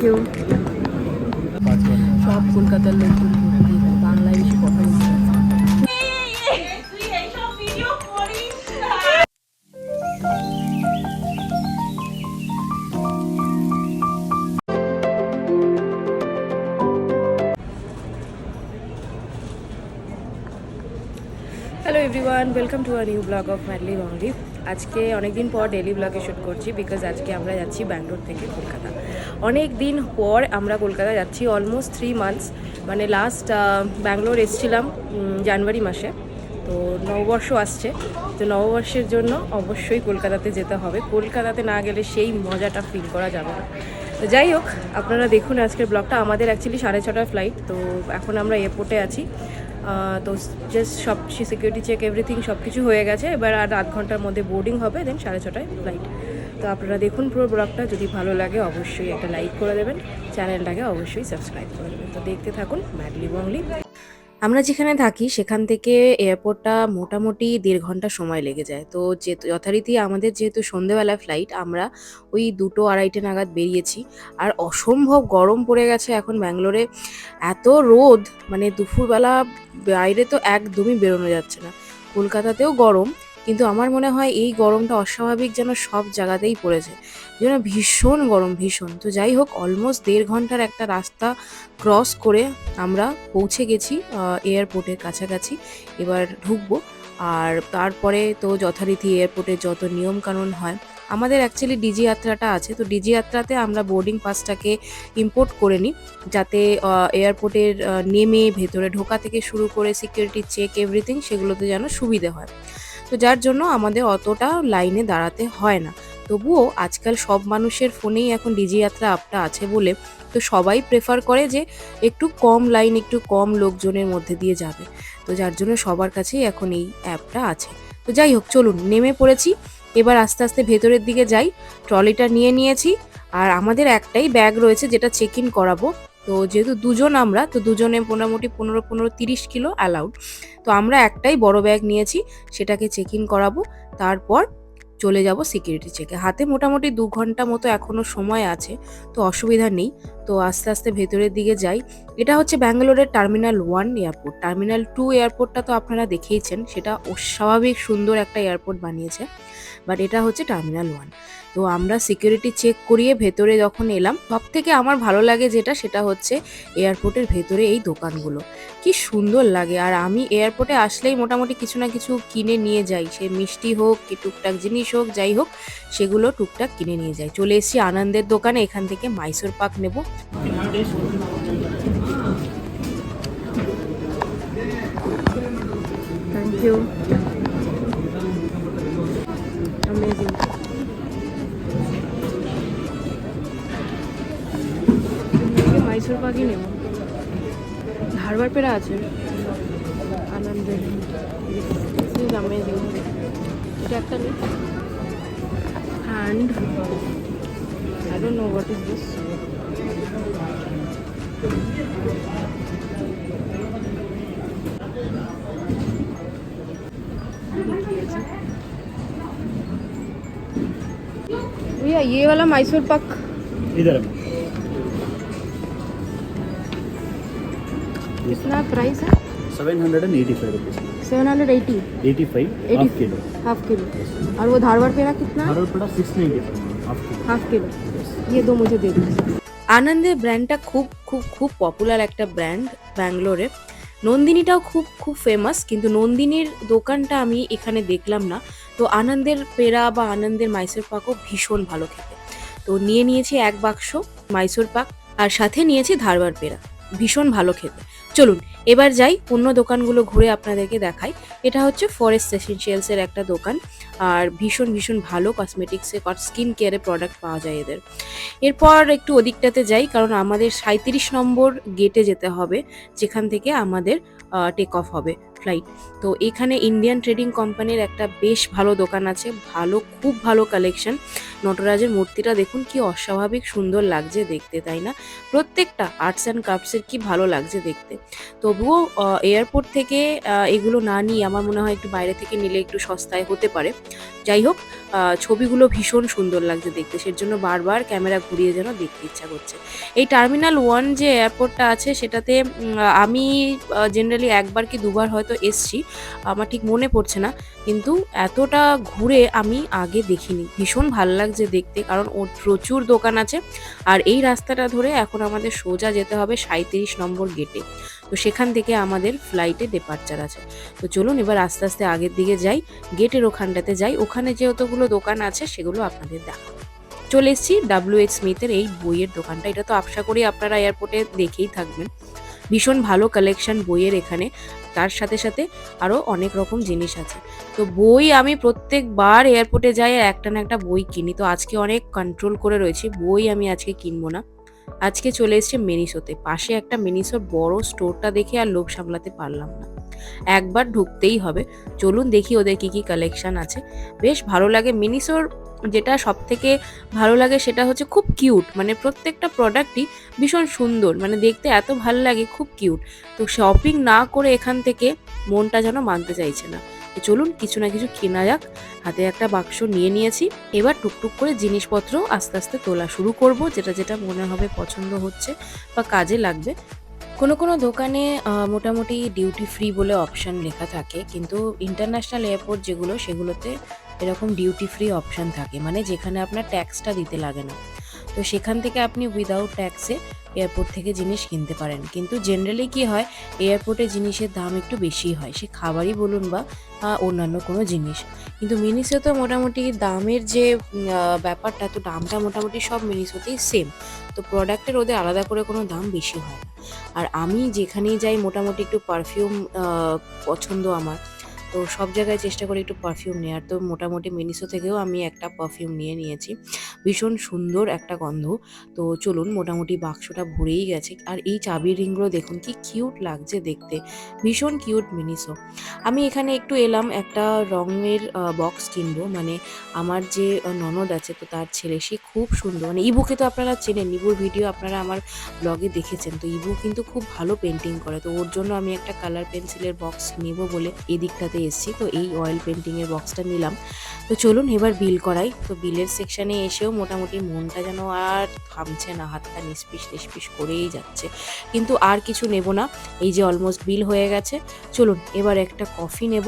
You. সব কলকাতার লোকজন বাংলায় বেশি কথা বলছে। Hello everyone, welcome to a new blog of madly Bangali. আজকে অনেক দিন পর ডেলি ব্লগে শ্যুট করছি, বিকজ আজকে আমরা যাচ্ছি ব্যাঙ্গালোর থেকে কলকাতা। অনেক দিন পর আমরা কলকাতা যাচ্ছি, অলমোস্ট 3 মান্থস। মানে লাস্ট ব্যাঙ্গালোর এসেছিলাম জানুয়ারি মাসে। তো নববর্ষ আসছে, তো নববর্ষের জন্য অবশ্যই কলকাতাতে যেতে হবে। কলকাতাতে না গেলে সেই মজাটা ফিল করা যাবে না। তো যাই হোক, আপনারা দেখুন আজকের ব্লগটা। আমাদের অ্যাকচুয়ালি 6:30 ফ্লাইট, তো এখন আমরা এয়ারপোর্টে আছি। তো জাস্ট সব সিকিউরিটি চেক এভরিথিং সব কিছু হয়ে গেছে। এবার আর আধ ঘন্টার মধ্যে বোর্ডিং হবে, দেন 6:30 ফ্লাইট। তো আপনারা দেখুন পুরো ব্লগটা। যদি ভালো লাগে অবশ্যই একটা লাইক করে দেবেন, চ্যানেলটাকে অবশ্যই সাবস্ক্রাইব করে দেবেন। তো দেখতে থাকুন ম্যাডলি বাংলি। আমরা যেখানে থাকি সেখান থেকে এয়ারপোর্টটা মোটামুটি 1.5 ঘন্টা সময় লেগে যায়। তো যথারীতি আমাদের যেহেতু সন্ধেবেলা ফ্লাইট, আমরা ওই 2-2:30 নাগাদ বেরিয়েছি। আর অসম্ভব গরম পড়ে গেছে এখন ব্যাঙ্গালোরে। এত রোদ, মানে দুপুরবেলা বাইরে তো একদমই বেরোনো যাচ্ছে না। কলকাতাতেও গরম, কিন্তু আমার মনে হয় এই গরমটা অস্বাভাবিক যেন সব জায়গাতেই পড়েছে, যেন ভীষণ গরম, ভীষণ। তো যাই হোক, অলমোস্ট 1.5 ঘন্টার একটা রাস্তা ক্রস করে আমরা পৌঁছে গেছি এয়ারপোর্টের কাছাকাছি। এবার ঢুকবো। আর তারপরে তো যথারীতি এয়ারপোর্টের যত নিয়মকানুন হয়, আমাদের অ্যাকচুয়ালি ডিজি যাত্রাটা আছে। তো ডিজি যাত্রাতে আমরা বোর্ডিং পাসটাকে ইম্পোর্ট করে নিই, যাতে এয়ারপোর্টের নেমে ভেতরে ঢোকা থেকে শুরু করে সিকিউরিটি চেক এভরিথিং সেগুলোতে যেন সুবিধে হয়। তো যার জন্য আমাদের অতটা লাইনে দাঁড়াতে হয় না। তবুও আজকাল সব মানুষের ফোনেই এখন ডিজি যাত্রা অ্যাপটা আছে বলে তো সবাই প্রেফার করে যে একটু কম লাইন, একটু কম লোকজনের মধ্যে দিয়ে যাবে। তো যার জন্য সবার কাছেই এখন এই অ্যাপটা আছে। তো যাই হোক, চলুন নেমে পড়েছি। এবার আস্তে আস্তে ভেতরের দিকে যাই। ট্রলিটা নিয়ে নিয়েছি, আর আমাদের একটাই ব্যাগ রয়েছে যেটা চেক ইন করাবো। তো যেহেতু দুজন আমরা, তো দুজনে মোটামুটি 15-30 কিলো অ্যালাউড। তো আমরা একটাই বড় ব্যাগ নিয়েছি, সেটাকে চেক ইন করাবো। তারপর চলে যাব সিকিউরিটি চেকে। হাতে মোটামুটি 2 ঘন্টা মতো এখনো সময় আছে, তো অসুবিধা নেই। তো আস্তে আস্তে ভেতরের দিকে যাই। এটা হচ্ছে ব্যাঙ্গালোরের টার্মিনাল 1 এয়ারপোর্ট। টার্মিনাল 2 এয়ারপোর্টটা তো আপনারা দেখেইছেন, সেটা অস্বাভাবিক সুন্দর একটা এয়ারপোর্ট বানিয়েছে। বাট এটা হচ্ছে টার্মিনাল 1। তো আমরা সিকিউরিটি চেক করিয়ে ভেতরে যখন এলাম, সব থেকে আমার ভালো লাগে যেটা, সেটা হচ্ছে এয়ারপোর্টের ভেতরে এই দোকানগুলো কি সুন্দর লাগে। আর আমি এয়ারপোর্টে আসলেই মোটামুটি কিছু না কিছু কিনে নিয়ে যাই, সে মিষ্টি হোক কি টুকটাক জিনিস হোক, যাই হোক সেগুলো টুকটাক কিনে নিয়ে যাই। চলে এসেছি আনন্দের দোকানে, এখান থেকে মাইসোর পাক নেব। Thank you. অ্যামেজিং। মাইসোর পাকই নেব। ধারবার পেড়া আছে আনন্দের। অ্যামেজিং। এটা একটা নেই। Hand, I don't know what is this. भैया ये वाला मैसूर पाक इधर कितना प्राइस है? 785 rupees. 780? 85 half kilo. Half kilo. और वो धारवाड़ पेड़ा कितना? धारवाड़ पेड़ा 695 हाफ किलो। ये दो मुझे दे दीजिए। আনন্দের ব্র্যান্ডটা খুব খুব খুব পপুলার একটা ব্র্যান্ড ব্যাঙ্গালোরে। নন্দিনীটাও খুব খুব ফেমাস, কিন্তু নন্দিনীর দোকানটা আমি এখানে দেখলাম না। তো আনন্দের পেড়া বা আনন্দের মাইসোর পাকও ভীষণ ভালো খেতে। তো নিয়ে নিয়েছি 1 বাক্স মাইসোর পাক, আর সাথে নিয়েছি ধারবাড় পেড়া, ভীষণ ভালো খেতে। চলুন এবার যাই, অন্য দোকানগুলো ঘুরে আপনাদেরকে দেখাই। এটা হচ্ছে ফরেস্ট এসেনশিয়ালসের একটা দোকান, আর ভীষণ ভীষণ ভালো কসমেটিক্সে স্কিন কেয়ারের প্রোডাক্ট পাওয়া যায় এদের। এরপর একটু ওদিকটাতে যাই, কারণ আমাদের 37 নম্বর গেটে যেতে হবে, যেখান থেকে আমাদের টেক অফ হবে ফ্লাইট। তো এখানে ইন্ডিয়ান ট্রেডিং কোম্পানির একটা বেশ ভালো দোকান আছে, খুব ভালো কালেকশন। নটরাজের মূর্তিটা দেখুন কি অস্বাভাবিক সুন্দর লাগছে দেখতে, তাই না? প্রত্যেকটা আর্টস অ্যান্ড ক্রাফটসের কি ভালো লাগছে দেখতে। তবুও এয়ারপোর্ট থেকে এগুলো না নিয়ে আমার মনে হয় একটু বাইরে থেকে নিলে একটু সস্তায় হতে পারে। যাই হোক, ছবিগুলো ভীষণ সুন্দর লাগছে দেখতে, সেজন্য বারবার ক্যামেরা ঘুরিয়ে যেন দেখতে ইচ্ছা করছে। এই টার্মিনাল 1 যে এয়ারপোর্টটা আছে সেটাতে আমি জেনারেলি একবার কি দুবার হয়তো এসছি, আমার ঠিক মনে পড়ছে না, কিন্তু এতটা ঘুরে আমি আগে দেখিনি। ভীষণ ভাল লাগছে দেখতে, কারণ ওর প্রচুর দোকান আছে। আর এই রাস্তাটা ধরে এখন আমাদের সোজা যেতে হবে 37 নম্বর গেটে। তো সেখান থেকে আমাদের ফ্লাইটে ডিপার্চার আছে। তো চলুন এবার আস্তে আস্তে আগের দিকে যাই, গেটের ওখানটাতে যাই। ওখানে যে যতগুলো দোকান আছে সেগুলো আপনাদের দেখাবো। চলে এসেছি WH স্মিথের এই বইয়ের দোকানটা। এটা তো আশা করি আপনারা এয়ারপোর্টে দেখেই থাকবেন। ভীষণ ভালো কালেকশন বইয়ের এখানে, তার সাথে সাথে আরও অনেক রকম জিনিস আছে। তো বই আমি প্রত্যেকবার এয়ারপোর্টে যাই আর একটা না একটা বই কিনি। তো আজকে অনেক কন্ট্রোল করে রয়েছি, বই আমি আজকে কিনবো না। আজকে চলে এসেছি মিনিসোতে। পাশে একটা মিনিসোর বড় স্টোরটা দেখে আর লোভ সামলাতে পারলাম না, একবার ঢুকতেই হবে। চলুন দেখি ওদের কি কি কালেকশন আছে। বেশ ভালো লাগে মিনিসোর। যেটা সব থেকে ভালো লাগে সেটা হচ্ছে খুব কিউট, মানে প্রত্যেকটা প্রোডাক্টই ভীষণ সুন্দর, মানে দেখতে এত ভালো লাগে, খুব কিউট। তো শপিং না করে এখান থেকে মনটা যেন মানতে চাইছে না। তো চলুন কিছু না কিছু কেনা যাক। হাতে একটা বাক্স নিয়ে নিয়েছি, এবার টুকটুক করে জিনিসপত্র আস্তে আস্তে তোলা শুরু করব, যেটা যেটা মনে হবে পছন্দ হচ্ছে বা কাজে লাগবে। কোনো কোনো দোকানে মোটামুটি ডিউটি ফ্রি বলে অপশান লেখা থাকে, কিন্তু ইন্টারন্যাশনাল এয়ারপোর্ট যেগুলো সেগুলোতে এরকম ডিউটি ফ্রি অপশান থাকে, মানে যেখানে আপনার ট্যাক্সটা দিতে লাগে না। তো সেখান থেকে আপনি উইদাউট ট্যাক্সে এয়ারপোর্ট থেকে জিনিস কিনতে পারেন। কিন্তু জেনারেলি কি হয়, এয়ারপোর্টে জিনিসের দাম একটু বেশি হয়, সে খাবারই বলুন বা অন্যান্য কোনো জিনিস। কিন্তু মিনিসে তো মোটামুটি দামের যে ব্যাপারটা, তো দামটা মোটামুটি সব মিনিসোতেই সেম। তো প্রোডাক্টের ওদের আলাদা করে কোনো দাম বেশি হয় না। আর আমি যেখানেই যাই মোটামুটি একটু পারফিউম পছন্দ আমার। তো সব জায়গায় চেষ্টা করি একটু পারফিউম নেওয়ার। তো মোটামুটি মিনিসো থেকেও আমি একটা পারফিউম নিয়ে নিয়েছি। ভীষণ সুন্দর একটা গন্ধ। তো চলুন, মোটামুটি বাক্সটা ভরেই গেছে। আর এই চাবির রিংগুলো দেখুন কি কিউট লাগছে দেখতে, ভীষণ কিউট মিনিসো। আমি এখানে একটু এলাম একটা রঙের বক্স কিনবো, মানে আমার যে ননদ আছে তো তার ছেলে, সে খুব সুন্দর, মানে ইবুকে তো আপনারা চেনেন, ইবুর ভিডিও আপনারা আমার ব্লগে দেখেছেন। তো ইবু কিন্তু খুব ভালো পেন্টিং করে, তো ওর জন্য আমি একটা কালার পেন্সিলের বক্স নেব বলে এদিকটাতে এসেছি। তো এই অয়েল পেন্টিংয়ের বক্সটা নিলাম। তো চলুন এবার বিল করাই। তো বিলের সেকশানে এসেও মোটামুটি মনটা যেন আর থামছে না, হাতটা নিষ্পিস করেই যাচ্ছে, কিন্তু আর কিছু নেব না। এই যে অলমোস্ট বিল হয়ে গেছে। চলুন এবার একটা কফি নেব,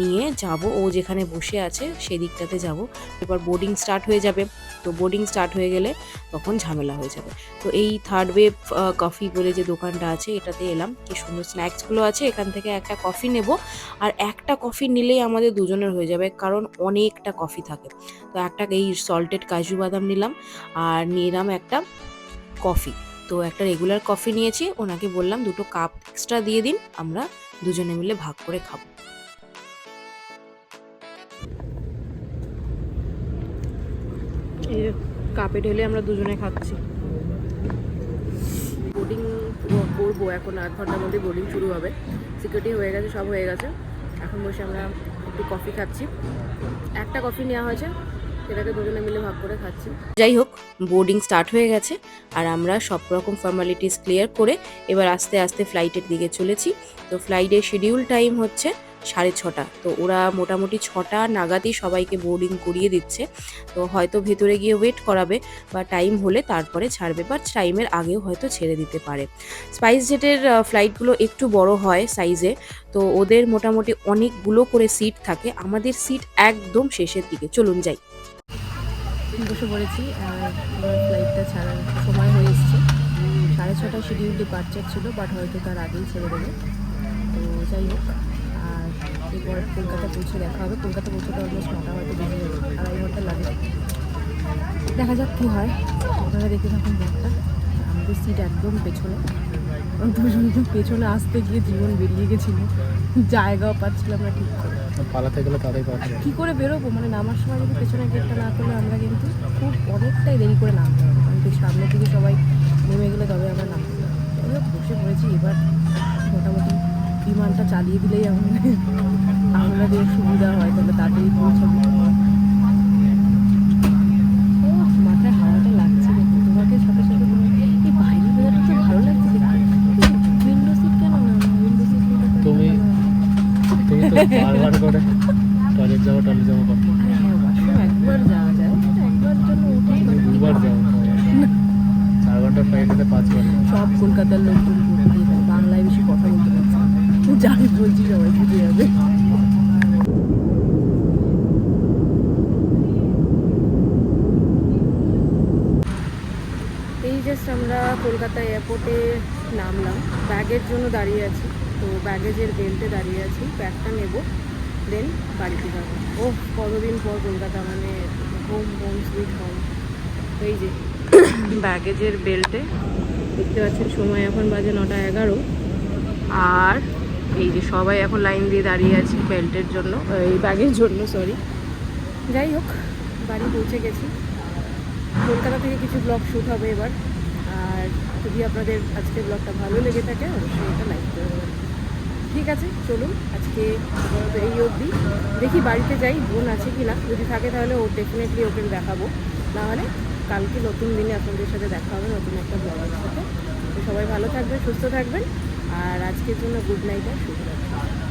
নিয়ে যাব ও যেখানে বসে আছে সেদিকটাতে যাব। এবার বোর্ডিং স্টার্ট হয়ে যাবে। তো বোর্ডিং স্টার্ট হয়ে গেলে তখন ঝামেলা হয়ে যাবে। তো এই থার্ড ওয়েভ কফি বলে যে দোকানটা আছে এটাতে এলাম। কি সুন্দর স্ন্যাক্সগুলো আছে, এখান থেকে একটা কফি নেব। আর একটা কফি নিলেই আমাদের দুজনের হয়ে যাবে, কারণ অনেকটা কফি থাকে। তো একটা এই সল্টেড কাজু বাদাম নিলাম, আর নিলাম একটা কফি। তো একটা রেগুলার কফি নিয়েছি, ওনাকে বললাম 2টো কাপ এক্সট্রা দিয়ে দিন, আমরা দুজনে মিলে ভাগ করে খাবো। এই কাপে ঢেলে আমরা দুজনে খাচ্ছি। বোর্ডিং করবো এখন, 8 ঘন্টার মধ্যে বোর্ডিং শুরু হবে। সিকিউরিটি হয়ে গেছে, সব হয়ে গেছে। এখন বসে আমরা একটু কফি খাচ্ছি। একটা কফি নেওয়া হয়েছে, সেটাকে দুজনে মিলে ভাগ করে খাচ্ছি। যাই হোক, বোর্ডিং স্টার্ট হয়ে গেছে আর আমরা সব রকম ফর্মালিটিস ক্লিয়ার করে এবার আস্তে আস্তে ফ্লাইটের দিকে চলেছি। তো ফ্লাইটের শিডিউল টাইম হচ্ছে 6:30। তো ওরা মোটামুটি 6টা নাগাদই সবাইকে বোর্ডিং করিয়ে দিচ্ছে। তো হয়তো ভেতরে গিয়ে ওয়েট করাবে বা টাইম হলে তারপরে ছাড়বে, বা টাইমের আগেও হয়তো ছেড়ে দিতে পারে। স্পাইস জেটের ফ্লাইটগুলো একটু বড় হয় সাইজে, তো ওদের মোটামুটি অনেকগুলো করে সিট থাকে। আমাদের সিট একদম শেষের দিকে। চলুন যাই। বসে পড়েছি আর ফ্লাইটটা ছাড়ার সময় হয়ে এসছে। 6:30 শিডিউল ডিপার্চার ছিল, বাট হয়তো তার আগেই ছেড়ে দেবে। তো যাই হোক, আর এরপর কলকাতা পৌঁছে দেখা হবে। কলকাতা পৌঁছতে অলমোস্ট 9টা হয়তো বেজে যাবে, 2.5 ঘন্টা লাগে। দেখা যাক কী হয়। ওখানে দেখে থাকুন ব্যাগটা। আমাদের সিট একদম পেছনে, দুজনকে পেছনে আসতে গিয়ে জীবন বেরিয়ে গেছিলো, জায়গাও পাচ্ছিলাম না ঠিক করে। পালাতে গেলে তাদের কথা কী করে বেরোবো, মানে নামার সময় যদি পেছনে গেটটা না করলে আমরা কিন্তু খুব অনেকটাই দেরি করে নামতে হবে, কারণ সামনে থেকে সবাই নেমে গেলে তবে আমরা নামতে হবে। যাই হোক, বসে পড়েছি। এবার মোটামুটি বিমানটা চালিয়ে দিলেই আমাদের সুবিধা হয়, তাহলে তাড়াতাড়ি পৌঁছাবো। ও, মাথায় হাওয়াটা লাগছে দেখো, তোমাকে সাথে সাথে এই বাইরের ওয়েদারটা তো ভালো লাগছে দেখতে। উইন্ডো সিট কেন না, উইন্ডো সিট তুমি তো বারবার করে টয়লেট যাবো করো। হ্যাঁ, ওয়াশরুম একবার যাওয়া যায়, একবার জন্য উঠে তুমি দুবার যাও, 4 ঘন্টার ফ্লাইটে 5 বার। সব কলকাতার লোকজন ঘুরতে যায়, বাংলায় বেশি কথা বলতে পারছে না। জানি বলছি সবাই বুঝে যাবে। এই জাস্ট আমরা কলকাতা এয়ারপোর্টে নামলাম, ব্যাগের জন্য দাঁড়িয়ে আছি। তো ব্যাগেজের বেল্টে দাঁড়িয়ে আছি, ব্যাগটা নেব, দেন বাড়িতে যাবো। ও, কতদিন পর কলকাতা, মানে হোম সুইট হোম। এই যে ব্যাগেজের বেল্টে দেখতে পাচ্ছেন, সময় এখন বাজে 9:11। আর এই যে সবাই এখন লাইন দিয়ে দাঁড়িয়ে আছে বেল্টের জন্য, এই ব্যাগের জন্য, সরি। যাই হোক, বাড়ি পৌঁছে গেছি। কলকাতা থেকে কিছু ব্লগ শ্যুট হবে এবার। আর যদি আপনাদের আজকের ব্লগটা ভালো লেগে থাকে অবশ্যই এটা লাইক করে দেবেন। ঠিক আছে, চলুন আজকে আপাতত এই অবধি। দেখি বাড়িতে যাই, বোন আছে কি না, যদি থাকে তাহলে ও ডেফিনেটলি ওকে দেখাবো, নাহলে কালকে নতুন দিনে আপনাদের সাথে দেখা হবে নতুন একটা ব্লগের সাথে। তো সবাই ভালো থাকবেন, সুস্থ থাকবেন, আর আজকের জন্য গুড নাইট আর শুভরাত্রি।